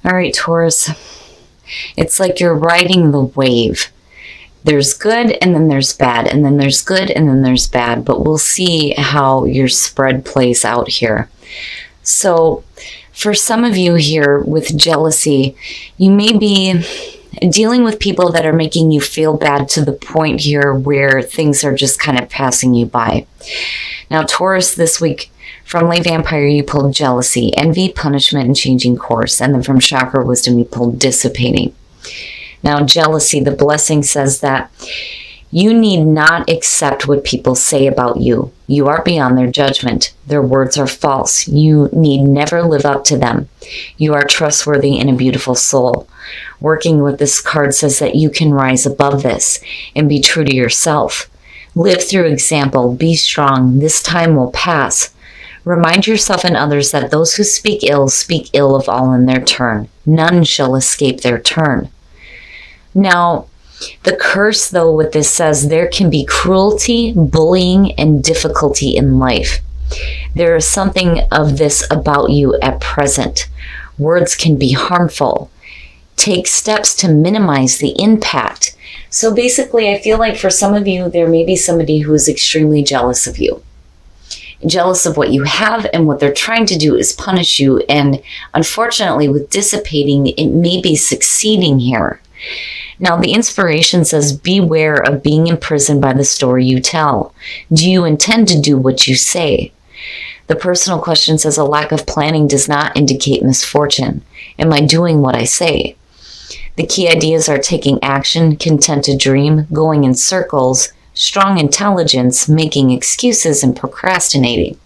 All right, Taurus. It's like you're riding the wave. There's good and then there's bad, and then there's good and then there's bad, but we'll see how your spread plays out here. So for some of you here with jealousy, you may be dealing with people that are making you feel bad to the point here where things are just kind of passing you by. Now, Taurus, this week from Lay Vampire, you pulled jealousy, envy, punishment, and changing course. And then from Chakra Wisdom, you pulled dissipating. Now, jealousy, the blessing says that you need not accept what people say about you. You are beyond their judgment. Their words are false. You need never live up to them. You are trustworthy and a beautiful soul. Working with this card says that you can rise above this and be true to yourself. Live through example. Be strong. This time will pass. Remind yourself and others that those who speak ill of all in their turn. None shall escape their turn. Now, the curse, though, with this says there can be cruelty, bullying, and difficulty in life. There is something of this about you at present. Words can be harmful. Take steps to minimize the impact. So basically, I feel like for some of you, there may be somebody who is extremely jealous of you. Jealous of what you have, and what they're trying to do is punish you. And unfortunately, with dissipating, it may be succeeding here. Now, the inspiration says, beware of being imprisoned by the story you tell. Do you intend to do what you say? The personal question says, a lack of planning does not indicate misfortune. Am I doing what I say? The key ideas are taking action, content to dream, going in circles, strong intelligence, making excuses, and procrastinating.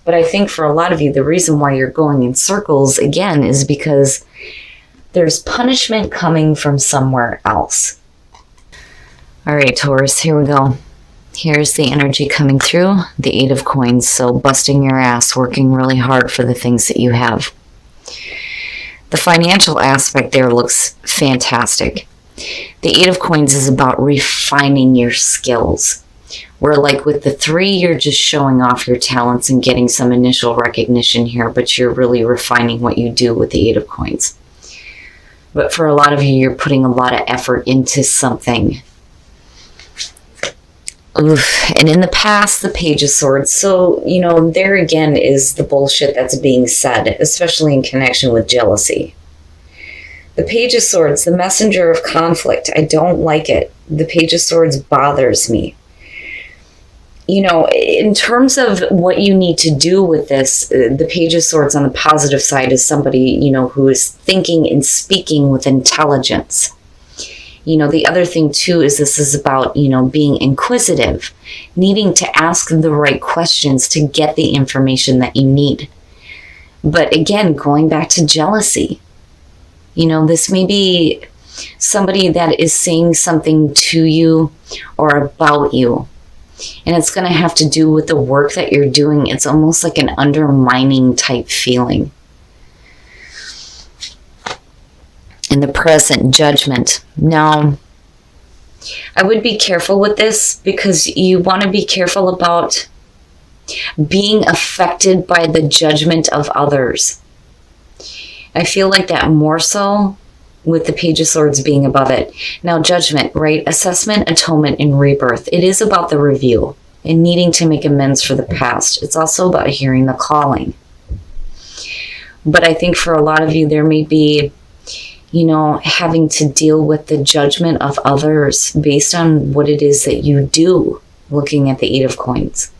But I think for a lot of you, the reason why you're going in circles, again, is because there's punishment coming from somewhere else. All right, Taurus, here we go. Here's the energy coming through, the Eight of Coins. So busting your ass, working really hard for the things that you have. The financial aspect there looks fantastic. The Eight of Coins is about refining your skills. Where like with the Three, you're just showing off your talents and getting some initial recognition here, but you're really refining what you do with the Eight of Coins. But for a lot of you, you're putting a lot of effort into something. Oof. And in the past, the Page of Swords. So, you know, there again is the bullshit that's being said, especially in connection with jealousy. The Page of Swords, the messenger of conflict. I don't like it. The Page of Swords bothers me. You know, in terms of what you need to do with this, the Page of Swords on the positive side is somebody, you know, who is thinking and speaking with intelligence. You know, the other thing too is this is about, you know, being inquisitive, needing to ask the right questions to get the information that you need. But again, going back to jealousy, you know, this may be somebody that is saying something to you or about you. And it's going to have to do with the work that you're doing. It's almost like an undermining type feeling. In the present, judgment. Now, I would be careful with this because you want to be careful about being affected by the judgment of others. I feel like that more so with the Page of Swords being above it. Now, judgment, right? Assessment, atonement, and rebirth. It is about the review and needing to make amends for the past. It's also about hearing the calling. But I think for a lot of you, there may be, you know, having to deal with the judgment of others based on what it is that you do, looking at the Eight of Coins.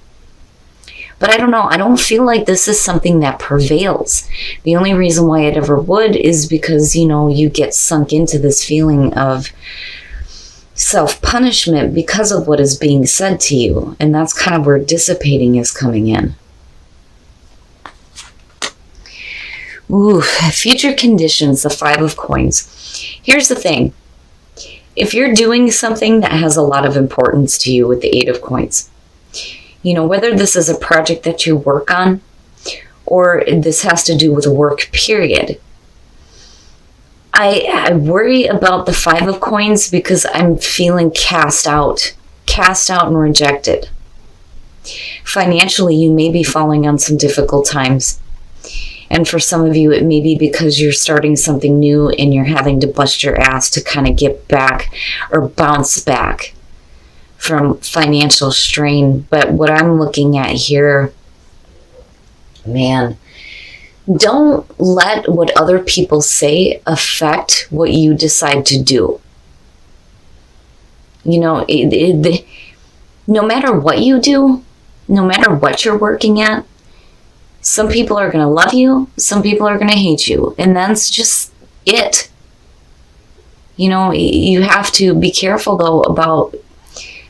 But I don't know. I don't feel like this is something that prevails. The only reason why it ever would is because, you know, you get sunk into this feeling of self-punishment because of what is being said to you. And that's kind of where dissipating is coming in. Ooh, future conditions, the Five of Coins. Here's the thing. If you're doing something that has a lot of importance to you with the Eight of Coins, you know, whether this is a project that you work on or this has to do with work, period. I worry about the Five of Coins because I'm feeling cast out and rejected. Financially, you may be falling on some difficult times. And for some of you, it may be because you're starting something new and you're having to bust your ass to kind of get back or bounce back from financial strain. But what I'm looking at here, man, don't let what other people say affect what you decide to do. You know, no matter what you do, no matter what you're working at, some people are going to love you, some people are going to hate you, and that's just it. You know, you have to be careful, though, about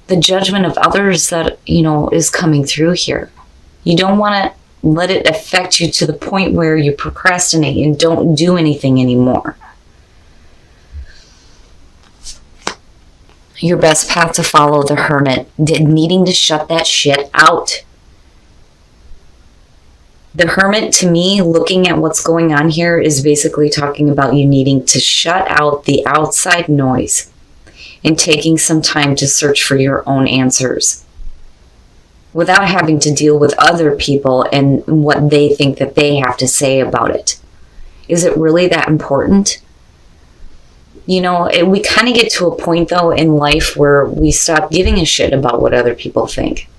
the judgment of others that, you know, is coming through here. You don't want to let it affect you to the point where you procrastinate and don't do anything anymore. Your best path to follow, the Hermit, needing to shut that shit out. The Hermit, to me, looking at what's going on here, is basically talking about you needing to shut out the outside noise and taking some time to search for your own answers without having to deal with other people and what they think that they have to say about it. Is it really that important? You know, we kind of get to a point, though, in life where we stop giving a shit about what other people think.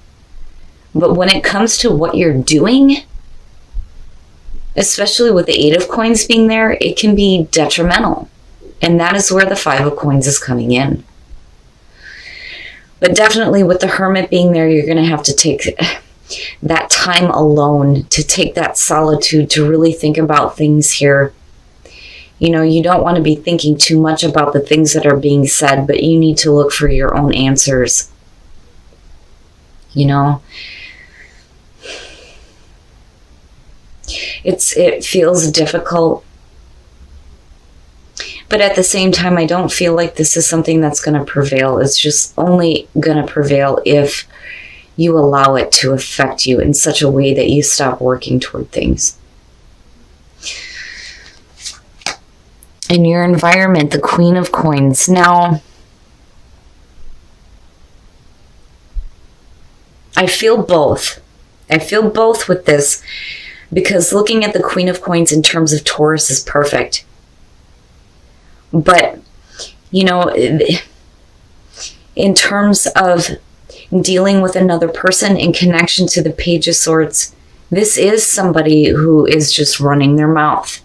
But when it comes to what you're doing, especially with the Eight of Coins being there, it can be detrimental. And that is where the Five of Coins is coming in. But definitely with the Hermit being there, you're going to have to take that time alone, to take that solitude, to really think about things here. You know, you don't want to be thinking too much about the things that are being said, but you need to look for your own answers. You know, it feels difficult, but at the same time, I don't feel like this is something that's going to prevail. It's just only going to prevail if you allow it to affect you in such a way that you stop working toward things. In your environment, the Queen of Coins. Now, I feel both. I feel both with this, because looking at the Queen of Coins in terms of Taurus is perfect. But, you know, in terms of dealing with another person in connection to the Page of Swords, this is somebody who is just running their mouth.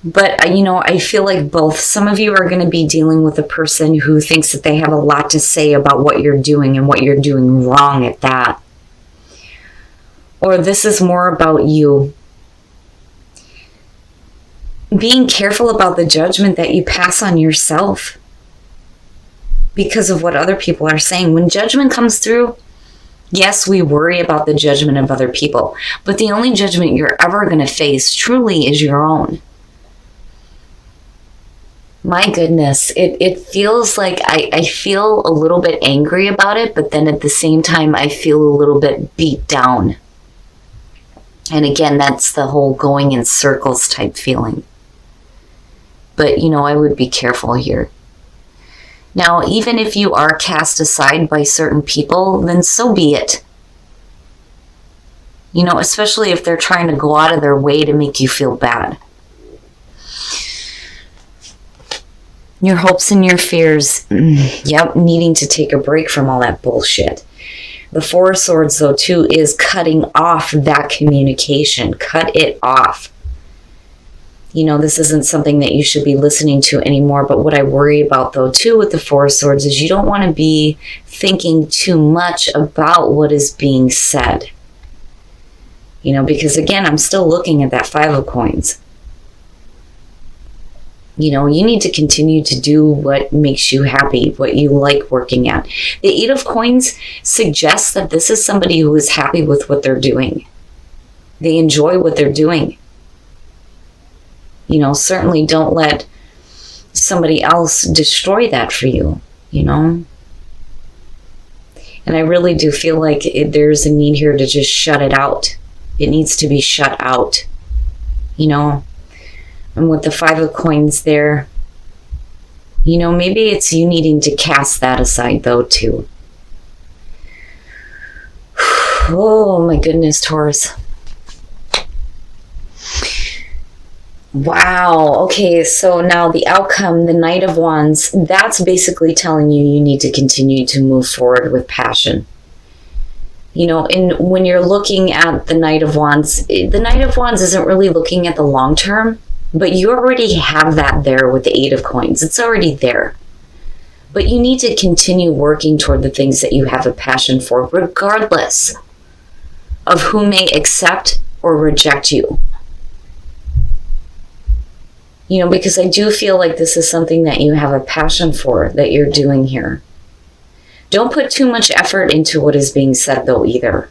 But, you know, I feel like both. Some of you are going to be dealing with a person who thinks that they have a lot to say about what you're doing and what you're doing wrong at that. Or this is more about you being careful about the judgment that you pass on yourself because of what other people are saying. When judgment comes through, yes, we worry about the judgment of other people, but the only judgment you're ever going to face truly is your own. My goodness, it feels like I feel a little bit angry about it, but then at the same time, I feel a little bit beat down. And again, that's the whole going in circles type feeling. But, you know, I would be careful here. Now, even if you are cast aside by certain people, then so be it. You know, especially if they're trying to go out of their way to make you feel bad. Your hopes and your fears, yep, needing to take a break from all that bullshit. The Four of Swords, though, too, is cutting off that communication. Cut it off. You know, this isn't something that you should be listening to anymore. But what I worry about, though, too, with the Four of Swords is you don't want to be thinking too much about what is being said. You know, because, again, I'm still looking at that Five of Coins. You know, you need to continue to do what makes you happy, what you like working at. The Eight of Coins suggests that this is somebody who is happy with what they're doing. They enjoy what they're doing. You know, certainly don't let somebody else destroy that for you, you know. And I really do feel like there's a need here to just shut it out. It needs to be shut out, you know. And with the Five of Coins there, you know, maybe it's you needing to cast that aside, though, too. Oh, my goodness, Taurus. Wow. Okay, so now the outcome, the Knight of Wands, that's basically telling you you need to continue to move forward with passion. You know, and when you're looking at the Knight of Wands, the Knight of Wands isn't really looking at the long term, but you already have that there with the Eight of Coins. It's already there. But you need to continue working toward the things that you have a passion for, regardless of who may accept or reject you. You know, because I do feel like this is something that you have a passion for, that you're doing here. Don't put too much effort into what is being said, though, either.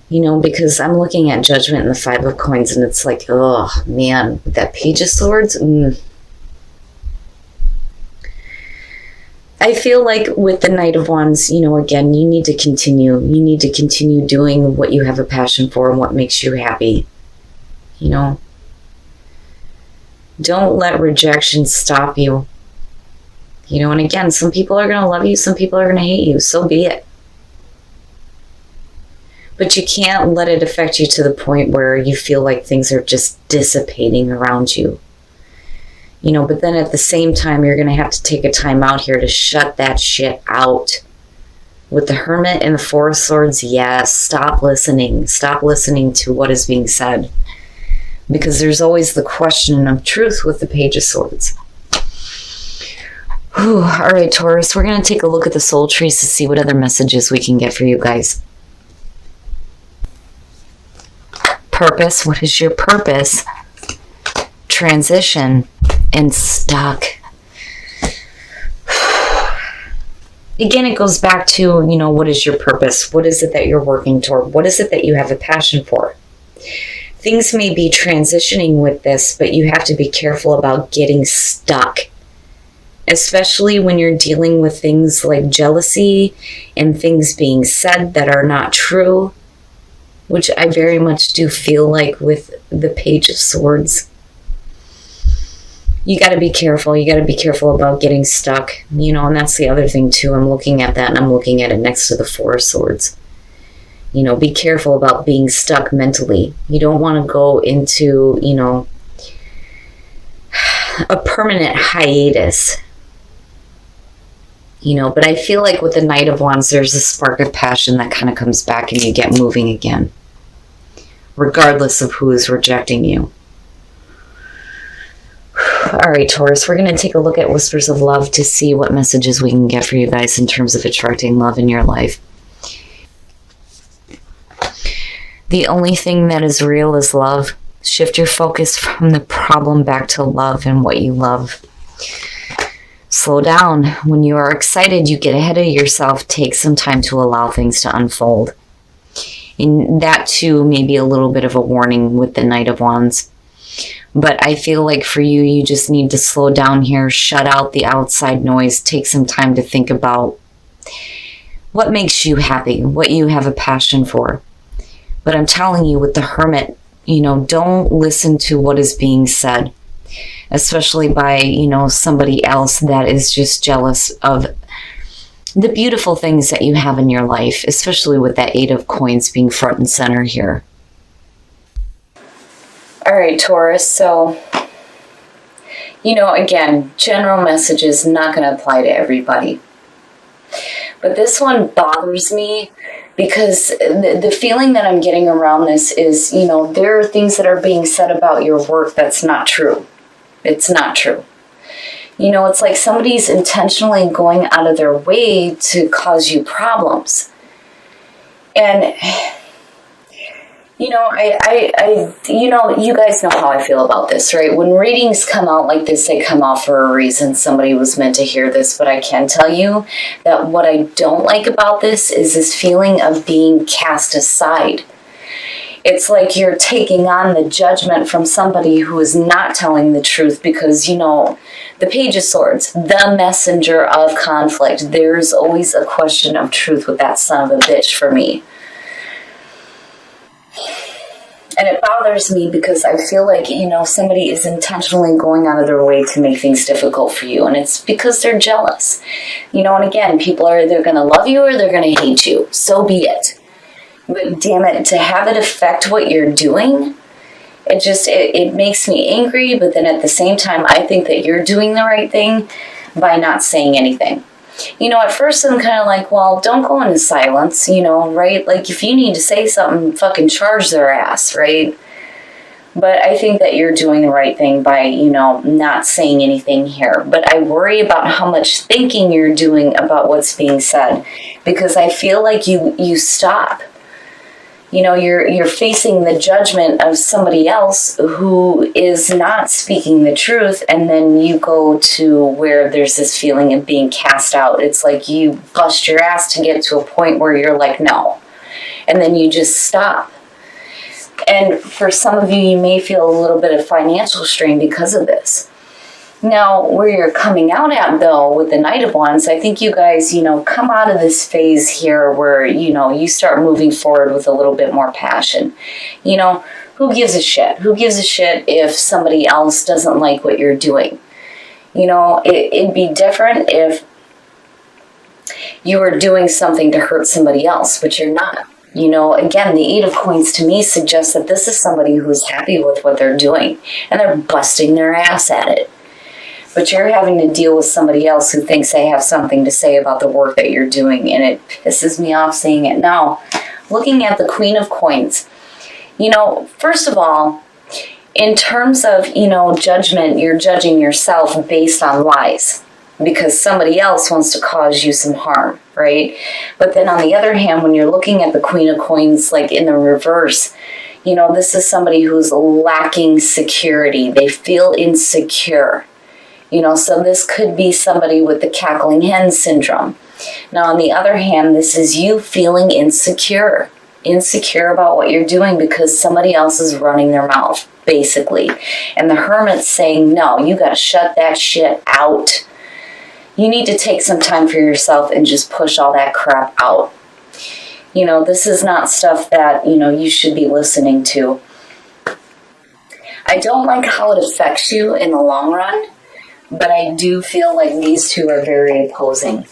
You know, because I'm looking at Judgment and the Five of Coins, and it's like, oh, man, with that Page of Swords, I feel like with the Knight of Wands, you know, again, you need to continue. You need to continue doing what you have a passion for and what makes you happy. You know? Don't let rejection stop you. You know, and again, some people are going to love you, some people are going to hate you. So be it. But you can't let it affect you to the point where you feel like things are just dissipating around you. You know, but then at the same time, you're going to have to take a time out here to shut that shit out. With the Hermit and the Four of Swords, yes, stop listening. Stop listening to what is being said. Because there's always the question of truth with the Page of Swords. Whew. All right, Taurus, we're going to take a look at the soul trees to see what other messages we can get for you guys. Purpose. What is your purpose? Transition and stuck. Again, it goes back to, you know, what is your purpose? What is it that you're working toward? What is it that you have a passion for? Things may be transitioning with this, but you have to be careful about getting stuck. Especially when you're dealing with things like jealousy and things being said that are not true, which I very much do feel like with the Page of Swords. You got to be careful. You got to be careful about getting stuck. You know, and that's the other thing too. I'm looking at that and I'm looking at it next to the Four of Swords. You know, be careful about being stuck mentally. You don't want to go into, you know, a permanent hiatus. You know, but I feel like with the Knight of Wands, there's a spark of passion that kind of comes back and you get moving again. Regardless of who is rejecting you. All right, Taurus, we're going to take a look at Whispers of Love to see what messages we can get for you guys in terms of attracting love in your life. The only thing that is real is love. Shift your focus from the problem back to love and what you love. Slow down. When you are excited, you get ahead of yourself. Take some time to allow things to unfold. And that too may be a little bit of a warning with the Knight of Wands. But I feel like for you, you just need to slow down here, shut out the outside noise, take some time to think about what makes you happy, what you have a passion for. But I'm telling you, with the Hermit, you know, don't listen to what is being said, especially by, you know, somebody else that is just jealous of the beautiful things that you have in your life, especially with that Eight of Coins being front and center here. All right, Taurus, so, you know, again, general messages not going to apply to everybody. But this one bothers me because the feeling that I'm getting around this is, you know, there are things that are being said about your work that's not true. It's not true. You know, it's like somebody's intentionally going out of their way to cause you problems. And, you know, you know, you guys know how I feel about this, right? When readings come out like this, they come out for a reason. Somebody was meant to hear this, but I can tell you that what I don't like about this is this feeling of being cast aside. It's like you're taking on the judgment from somebody who is not telling the truth because, you know, the Page of Swords, the messenger of conflict. There's always a question of truth with that son of a bitch for me. And it bothers me because I feel like, you know, somebody is intentionally going out of their way to make things difficult for you. And it's because they're jealous. You know, and again, people are either going to love you or they're going to hate you. So be it. But damn it, to have it affect what you're doing, it makes me angry, but then at the same time, I think that you're doing the right thing by not saying anything. At first I'm kind of like, well, don't go into silence, right? Like, if you need to say something, fucking charge their ass, right? But I think that you're doing the right thing by, not saying anything here. But I worry about how much thinking you're doing about what's being said, because I feel like you stop. You're facing the judgment of somebody else who is not speaking the truth, and then you go to where there's this feeling of being cast out. It's like you bust your ass to get to a point where you're like, no. And then you just stop. And for some of you, you may feel a little bit of financial strain because of this. Now, where you're coming out at, though, with the Knight of Wands, I think you guys, come out of this phase here where, you start moving forward with a little bit more passion. Who gives a shit? Who gives a shit if somebody else doesn't like what you're doing? It'd be different if you were doing something to hurt somebody else, but you're not. Again, the Eight of Coins to me suggests that this is somebody who's happy with what they're doing, and they're busting their ass at it. But you're having to deal with somebody else who thinks they have something to say about the work that you're doing, and it pisses me off seeing it. Now, looking at the Queen of Coins, first of all, in terms of, judgment, you're judging yourself based on lies, because somebody else wants to cause you some harm, right? But then on the other hand, when you're looking at the Queen of Coins, like in the reverse, this is somebody who's lacking security. They feel insecure. So this could be somebody with the cackling hen syndrome. Now, on the other hand, this is you feeling insecure about what you're doing because somebody else is running their mouth, basically. And the Hermit's saying, no, you got to shut that shit out. You need to take some time for yourself and just push all that crap out. This is not stuff that, you should be listening to. I don't like how it affects you in the long run, but I do feel like these two are very opposing.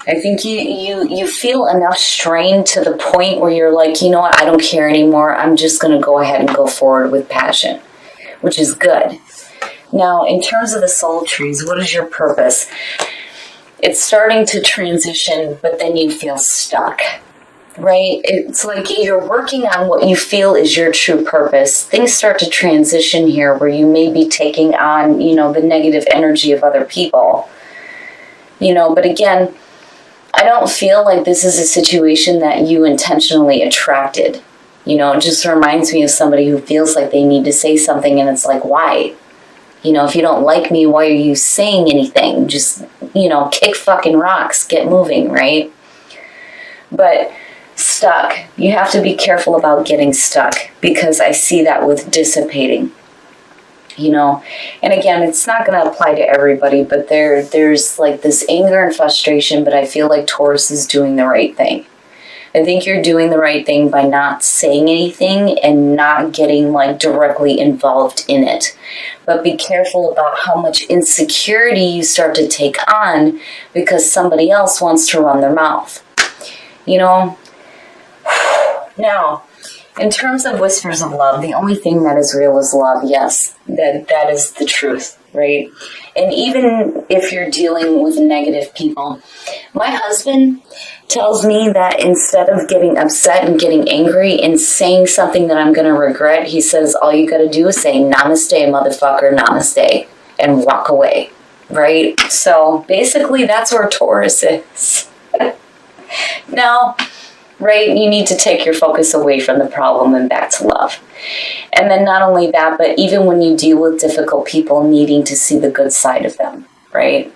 I think you feel enough strain to the point where you're like, what, I don't care anymore. I'm just going to go ahead and go forward with passion, which is good. Now, in terms of the soul trees, what is your purpose? It's starting to transition, but then you feel stuck, right? It's like you're working on what you feel is your true purpose. Things start to transition here where you may be taking on, the negative energy of other people. But again, I don't feel like this is a situation that you intentionally attracted. It just reminds me of somebody who feels like they need to say something, and it's like, why? If you don't like me, why are you saying anything? Just, kick fucking rocks, get moving, right? But stuck. You have to be careful about getting stuck, because I see that with dissipating. And again, it's not going to apply to everybody, but there's like this anger and frustration, but I feel like Taurus is doing the right thing. I think you're doing the right thing by not saying anything and not getting like directly involved in it. But be careful about how much insecurity you start to take on because somebody else wants to run their mouth. Now, in terms of whispers of love, the only thing that is real is love. Yes, that is the truth, right? And even if you're dealing with negative people, my husband tells me that instead of getting upset and getting angry and saying something that I'm going to regret, he says, all you got to do is say, namaste, motherfucker, namaste, and walk away, right? So basically that's where Taurus is. Now, right, you need to take your focus away from the problem and back to love. And then not only that, but even when you deal with difficult people, needing to see the good side of them, right?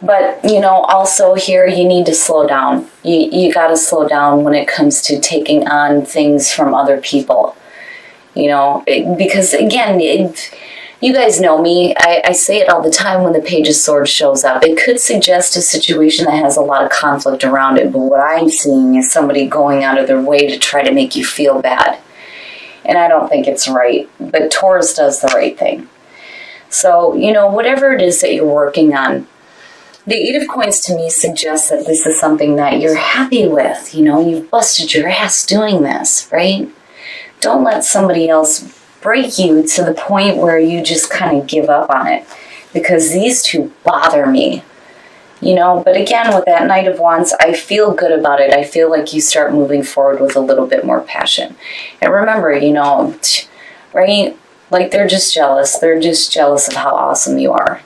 But, also here you need to slow down. You got to slow down when it comes to taking on things from other people, because again, you guys know me. I say it all the time when the Page of Swords shows up. It could suggest a situation that has a lot of conflict around it, but what I'm seeing is somebody going out of their way to try to make you feel bad. And I don't think it's right, but Taurus does the right thing. So, whatever it is that you're working on, the Eight of Coins to me suggests that this is something that you're happy with. You've busted your ass doing this, right? Don't let somebody else break you to the point where you just kind of give up on it, because these two bother me. You know, but again, with that Knight of Wands, I feel good about it. I feel like you start moving forward with a little bit more passion. And remember, you know, right? Like, they're just jealous. They're just jealous of how awesome you are.